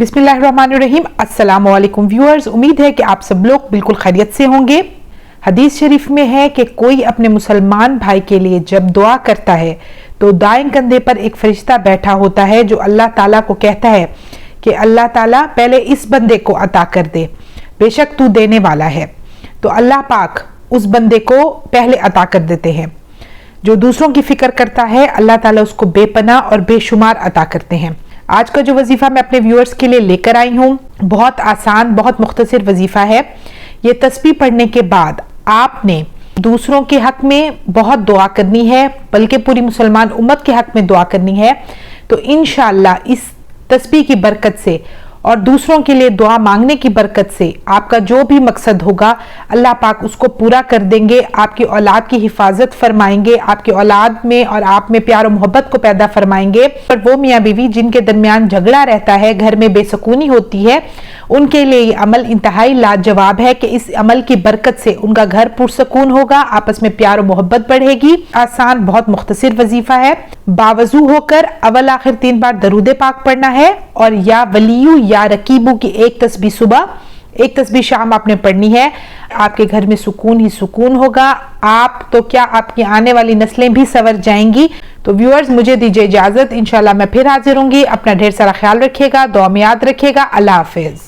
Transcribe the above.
बिस्मिल्लाहिर्रहमानिर्रहीम। अस्सलाम वालेकुम व्यूअर्स, उम्मीद है कि आप सब लोग बिल्कुल खैरियत से होंगे। हदीस शरीफ में है कि कोई अपने मुसलमान भाई के लिए जब दुआ करता है तो दाएं कंधे पर एक फरिश्ता बैठा होता है जो अल्लाह ताला को कहता है कि अल्लाह ताला पहले इस बंदे को अता कर दे, बेशक तू देने वाला है। तो अल्लाह पाक उस बंदे को पहले अता कर देते हैं। जो दूसरों की फिक्र करता है अल्लाह ताला उसको बेपनाह और बेशुमार अता करते हैं। आज का जो वजीफा मैं अपने व्यूअर्स के लिए लेकर आई हूँ, बहुत आसान, बहुत मुख्तसर वजीफा है। ये तस्बीह पढ़ने के बाद आपने दूसरों के हक में बहुत दुआ करनी है, बल्कि पूरी मुसलमान उम्मत के हक में दुआ करनी है। तो इंशाअल्लाह इस तस्बीह की बरकत से और दूसरों के लिए दुआ मांगने की बरकत से आपका जो भी मकसद होगा अल्लाह पाक उसको पूरा कर देंगे। आपकी औलाद की हिफाजत फरमाएंगे, आपकी औलाद में और आप में प्यार और मोहब्बत को पैदा फरमाएंगे। पर वो मियाँ बीवी जिनके दरमियान झगड़ा रहता है, घर में बेसुकूनी होती है, उनके लिए ये अमल इंतहाई लाजवाब है कि इस अमल की बरकत से उनका घर पुरसकून होगा, आपस में प्यार और मोहब्बत बढ़ेगी। आसान, बहुत मुख्तसर वजीफा है। बावजू होकर अव्वल आखिर 3 बार दरूद पाक पढ़ना है और या वलीयू या रकीबू की एक तस्बीह सुबह, एक तस्बीह शाम आपने पढ़नी है। आपके घर में सुकून ही सुकून होगा। आप तो क्या, आपकी आने वाली नस्लें भी संवर जाएंगी। तो व्यूअर्स, मुझे दीजिए इजाजत। इंशाल्लाह मैं फिर हाजिर होंगी। अपना ढेर सारा ख्याल रखिएगा, दुआ में याद रखिएगा। अल्लाह हाफिज।